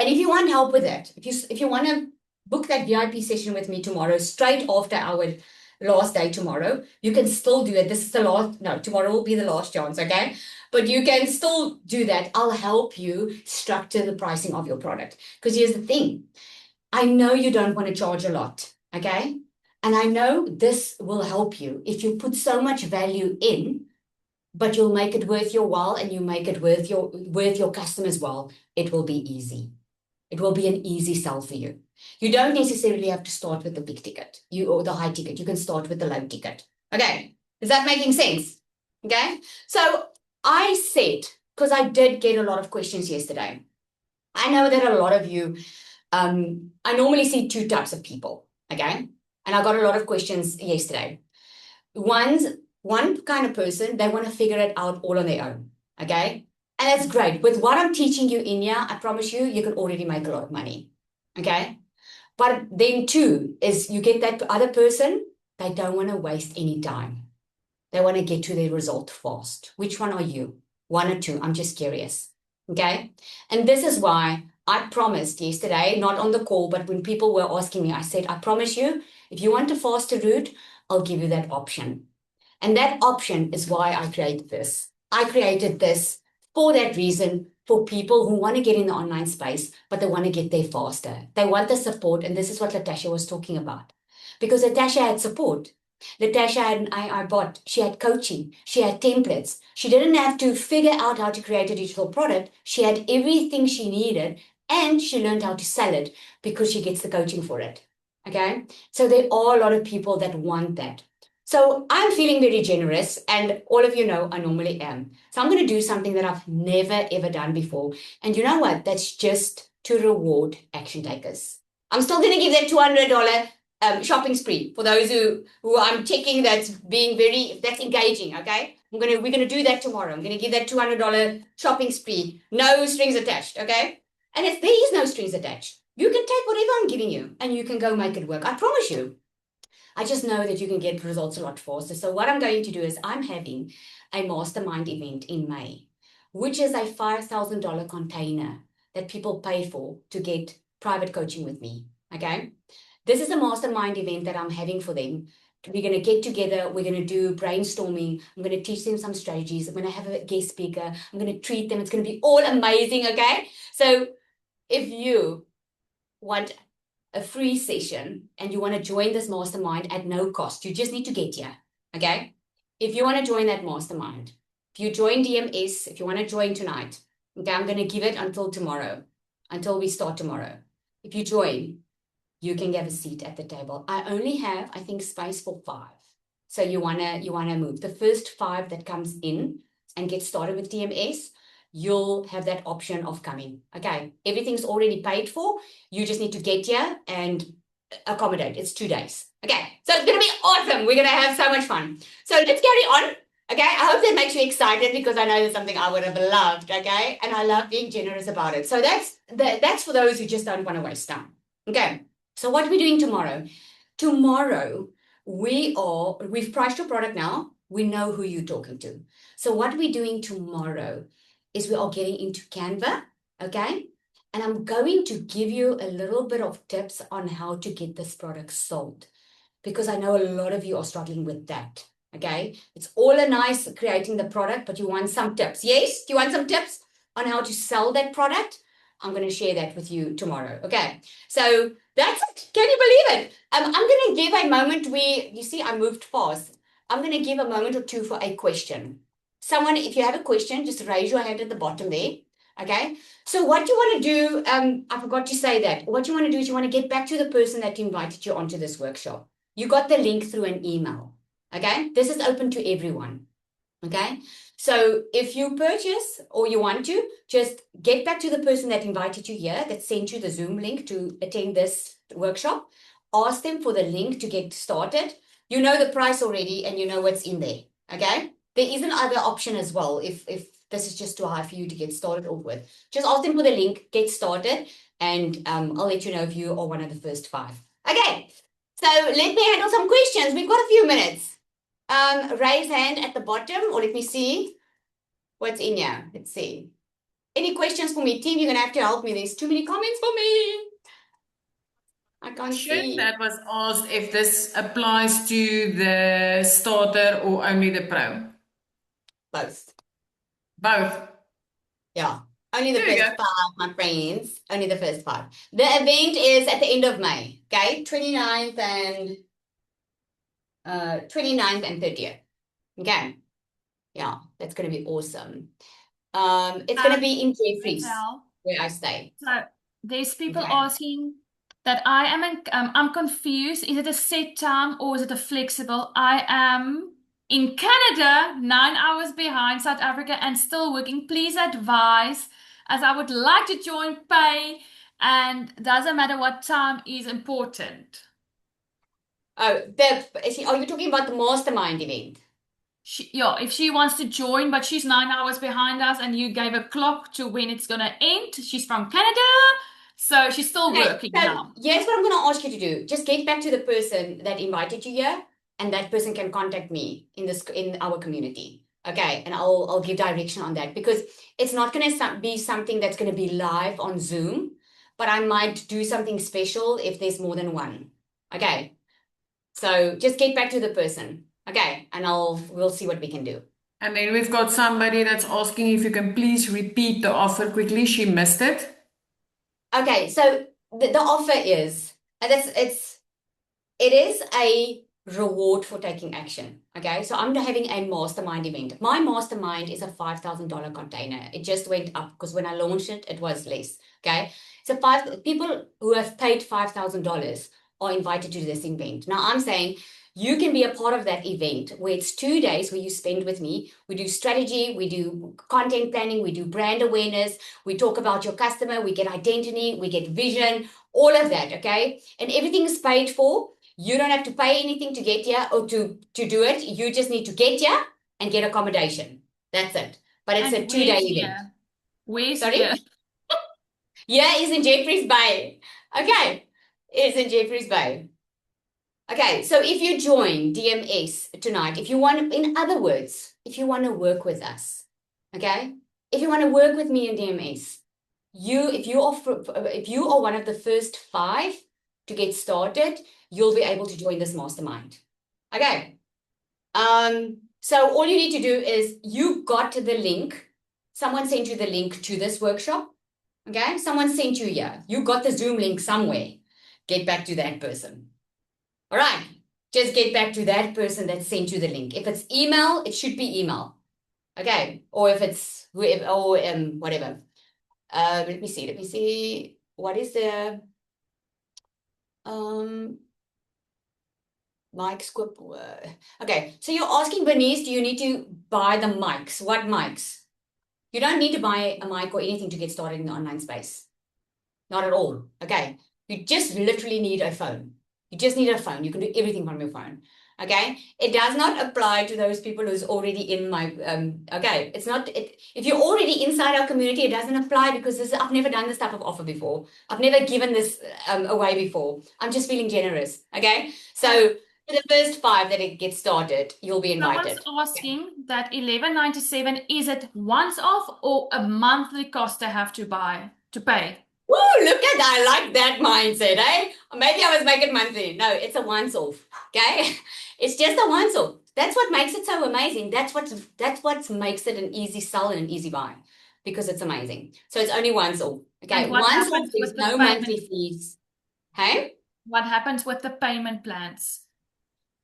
and if you want help with that, if you want to book that VIP session with me tomorrow, straight after our last day tomorrow, you can still do it. This is the last, no, tomorrow will be the last chance, okay? But you can still do that. I'll help you structure the pricing of your product. Because here's the thing. I know you don't want to charge a lot, okay? And I know this will help you if you put so much value in, but you'll make it worth your while and you make it worth your customers' while. It will be easy. It will be an easy sell for you. You don't necessarily have to start with the big ticket, or the high ticket. You can start with the low ticket. Okay. Is that making sense? Okay. So I said, because I did get a lot of questions yesterday. I know that a lot of you, I normally see two types of people. Okay. And I got a lot of questions yesterday. One kind of person, they want to figure it out all on their own. Okay. And that's great. With what I'm teaching you in here, I promise you, you can already make a lot of money. Okay. But then two is you get that other person, they don't want to waste any time. They want to get to their result fast. Which one are you? One or two? I'm just curious. Okay. And this is why I promised yesterday, not on the call, but when people were asking me, I said, I promise you, if you want a faster route, I'll give you that option. And that option is why I created this. I created this for that reason, for people who want to get in the online space, but they want to get there faster. They want the support. And this is what Latasha was talking about. Because Latasha had support. Latasha had an AI bot. She had coaching. She had templates. She didn't have to figure out how to create a digital product. She had everything she needed and she learned how to sell it because she gets the coaching for it. Okay. So there are a lot of people that want that. So I'm feeling very generous, and all of you know I normally am. So I'm going to do something that I've never ever done before. And you know what? That's just to reward action takers. I'm still going to give that $200 shopping spree for those who I'm checking that's engaging. Okay, we're gonna do that tomorrow. I'm going to give that $200 shopping spree, no strings attached. Okay, and if there is no strings attached, you can take whatever I'm giving you and you can go make it work. I promise you. I just know that you can get results a lot faster. So what I'm going to do is I'm having a mastermind event in May, which is a $5,000 container that people pay for to get private coaching with me. Okay. This is a mastermind event that I'm having for them. We're going to get together. We're going to do brainstorming. I'm going to teach them some strategies. I'm going to have a guest speaker. I'm going to treat them. It's going to be all amazing. Okay. So if you want a free session and you want to join this mastermind at no cost, you just need to get here. Okay. If you want to join that mastermind, if you join DMS, if you want to join tonight, okay, I'm going to give it until tomorrow, until we start tomorrow. If you join, you can get a seat at the table. I only have, I think, space for 5. So you wanna move. The first 5 that comes in and get started with DMS, you'll have that option of coming. Okay, everything's already paid for. You just need to get here and accommodate. It's 2 days. Okay, so it's gonna be awesome. We're gonna have so much fun. So let's carry on. Okay, I hope that makes you excited because I know there's something I would have loved. Okay, and I love being generous about it. So that's for those who just don't want to waste time. Okay. So what are we doing tomorrow? Tomorrow, we've priced your product now. We know who you're talking to. So what we're doing tomorrow is we are getting into Canva, okay? And I'm going to give you a little bit of tips on how to get this product sold because I know a lot of you are struggling with that, okay? It's all a nice creating the product, but you want some tips. Yes? Do you want some tips on how to sell that product? I'm going to share that with you tomorrow, okay? So that's it. Can you believe it? I'm going to give a moment. You see, I moved fast. I'm going to give a moment or two for a question. Someone, if you have a question, just raise your hand at the bottom there. Okay. So what you want to do, I forgot to say that. What you want to do is you want to get back to the person that invited you onto this workshop. You got the link through an email. Okay. This is open to everyone. Okay. So if you purchase or you want to, just get back to the person that invited you here, that sent you the Zoom link to attend this workshop. Ask them for the link to get started. You know the price already and you know what's in there. Okay. There is another option as well. If this is just too high for you to get started off with, just ask them for the link, get started, and I'll let you know if you are one of the first 5. Okay. So let me handle some questions. We've got a few minutes. Raise hand at the bottom, or let me see what's in here. Let's see. Any questions for me, team? You're gonna have to help me. There's too many comments for me. I can't see. That was asked if this applies to the starter or only the pro. Both. Both. Yeah. Only the There we first go. 5, my friends. Only the first 5. The event is at the end of May, okay? 29th and 30th. Okay. Yeah, that's gonna be awesome. It's gonna be in Jeffries, Giselle, where I stay. so there's people Okay. asking that I'm confused. Is it a set time or is it a flexible? I am in Canada, 9 hours behind South Africa and still working. Please advise, as I would like to join pay and doesn't matter what time is important. Oh, are you talking about the mastermind event? Yeah, if she wants to join, but she's 9 hours behind us and you gave a clock to when it's gonna end. She's from Canada, so she's still Okay, working so now. here's what I'm going to ask you to do. Just get back to the person that invited you here, and that person can contact me in our community. Okay, and I'll give direction on that because it's not going to be something that's going to be live on Zoom, but I might do something special if there's more than one. Okay, so just get back to the person. Okay, and we'll see what we can do. And then we've got somebody that's asking if you can please repeat the offer quickly. She missed it. Okay, so the offer is, and it is a reward for taking action. Okay, so I'm having a mastermind event. My mastermind is a $5,000 container. It just went up because when I launched it, it was less. Okay, so people who have paid $5,000 are invited to this event. Now I'm saying you can be a part of that event where it's 2 days where you spend with me. We do strategy, we do content planning, we do brand awareness, we talk about your customer, we get identity, we get vision, all of that. Okay, and everything is paid for. You don't have to pay anything to get here or to do it. You just need to get here and get accommodation. That's it. But it's And a 2-day where's event. here? Where's Sorry? here? Yeah, it's in Jeffreys Bay. Okay. It's in Jeffreys Bay. Okay, so if you join DMS tonight, if you want, in other words, if you want to work with us, okay? If you want to work with me in DMS, if you are one of the first 5 to get started, you'll be able to join this mastermind. Okay. So all you need to do is you got the link. Someone sent you the link to this workshop. Okay. Someone sent you here. You got the Zoom link somewhere. Get back to that person. All right. Just get back to that person that sent you the link. If it's email, it should be email. Okay. Or if it's whoever, or whatever. Let me see. What is the mic scope? Okay, so you're asking Bernice, do you need to buy the mics? What mics? You don't need to buy a mic or anything to get started in the online space. Not at all. Okay. You just literally need a phone. You just need a phone. You can do everything from your phone. Okay. It does not apply to those people who's already in my okay. It's not if you're already inside our community, it doesn't apply because I've never done this type of offer before. I've never given this away before. I'm just feeling generous. Okay. So for the first 5 that it gets started, you'll be invited. Someone's asking that 11.97, is it once off or a monthly cost they have to pay? Woo, look at that. I like that mindset, eh? Maybe I was making monthly. No, it's a once off. Okay. It's just a once off. That's what makes it so amazing. That's what makes it an easy sell and an easy buy because it's amazing. So it's only once off. Okay. And what Once off, happens there's with the no payment? monthly fees. Hey? What happens with the payment plans?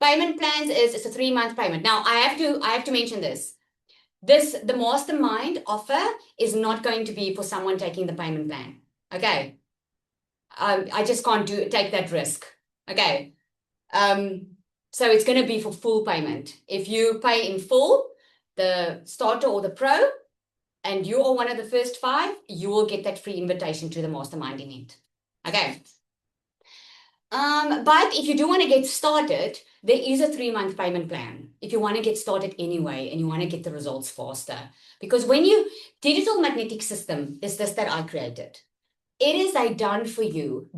Payment plans is it's a 3-month payment. Now I have to mention this. The mastermind offer is not going to be for someone taking the payment plan. Okay. I just can't take that risk. Okay. So it's going to be for full payment. If you pay in full, the starter or the pro, and you are one of the first 5, you will get that free invitation to the mastermind event. Okay. But if you do want to get started, there is a 3-month payment plan. If you want to get started anyway and you want to get the results faster, because digital magnetic system is this that I created. It is a done for you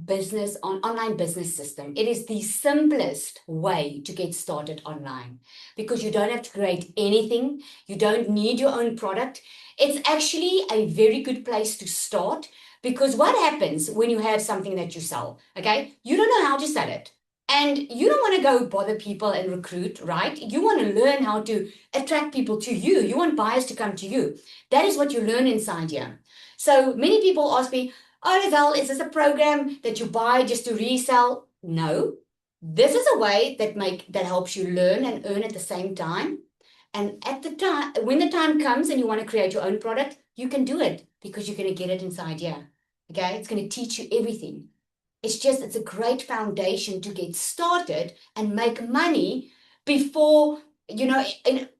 online business system. It is the simplest way to get started online because you don't have to create anything. You don't need your own product. It's actually a very good place to start because what happens when you have something that you sell, okay? You don't know how to sell it. And you don't want to go bother people and recruit, right? You want to learn how to attract people to you. You want buyers to come to you. That is what you learn inside here. So many people ask me, oh, Lizelle, is this a program that you buy just to resell? No. This is a way that helps you learn and earn at the same time. And at the time, when the time comes and you want to create your own product, you can do it because you're going to get it inside here. Okay, it's going to teach you everything. It's a great foundation to get started and make money before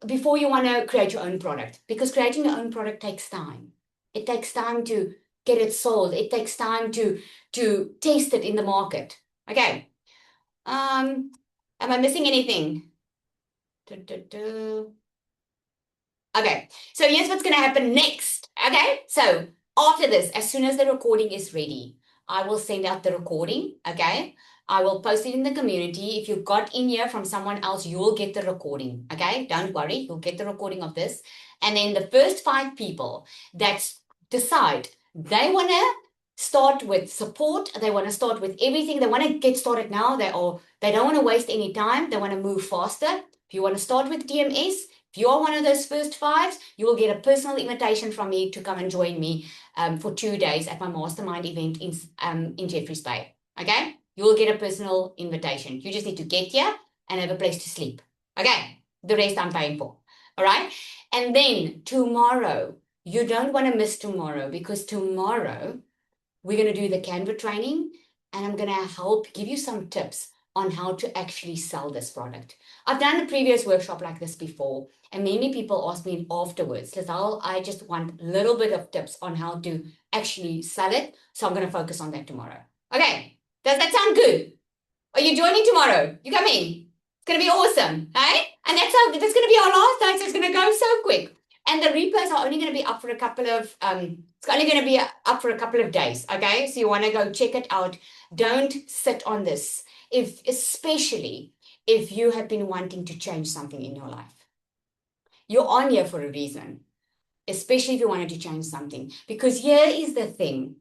before you want to create your own product, because creating your own product takes time. It takes time to get it sold. It takes time to test it in the market. Okay. Am I missing anything? Okay, so here's what's going to happen next. Okay, so after this, as soon as the recording is ready, I will send out the recording. Okay, I will post it in the community. If you got in here from someone else, you will get the recording. Okay, don't worry, you'll get the recording of this. And then the first 5 people that decide they want to start with support, they want to start with everything, they want to get started now, they don't want to waste any time, they want to move faster. If you want to start with DMS, if you're one of those first 5, you will get a personal invitation from me to come and join me for 2 days at my mastermind event in Jeffreys Bay. Okay? You will get a personal invitation. You just need to get here and have a place to sleep. Okay? The rest I'm paying for. All right? And then tomorrow, you don't want to miss tomorrow, because tomorrow we're going to do the Canva training, and I'm going to help give you some tips on how to actually sell this product. I've done a previous workshop like this before, and many people ask me afterwards, Lizelle, I just want a little bit of tips on how to actually sell it. So I'm going to focus on that tomorrow. Okay, does that sound good? Are you joining tomorrow? You come in. It's going to be awesome, hey? And that's going to be our last night, so it's going to go so quick. And the replays are only going to be up for a couple of, it's only going to be up for a couple of days, okay? So you want to go check it out. Don't sit on this, especially if you have been wanting to change something in your life. You're on here for a reason, especially if you wanted to change something. Because here is the thing.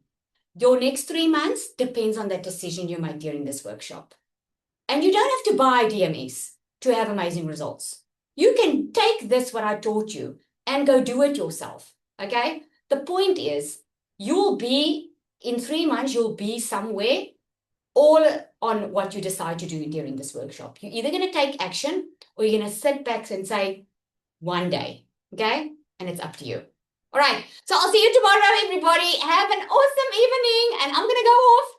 Your next 3 months depends on that decision you make during this workshop. And you don't have to buy DMS to have amazing results. You can take this, what I taught you, and go do it yourself, okay? The point is, you'll be, in 3 months, you'll be somewhere all on what you decide to do during this workshop. You're either going to take action or you're going to sit back and say, one day, okay? And it's up to you. All right, so I'll see you tomorrow, everybody. Have an awesome evening, and I'm going to go off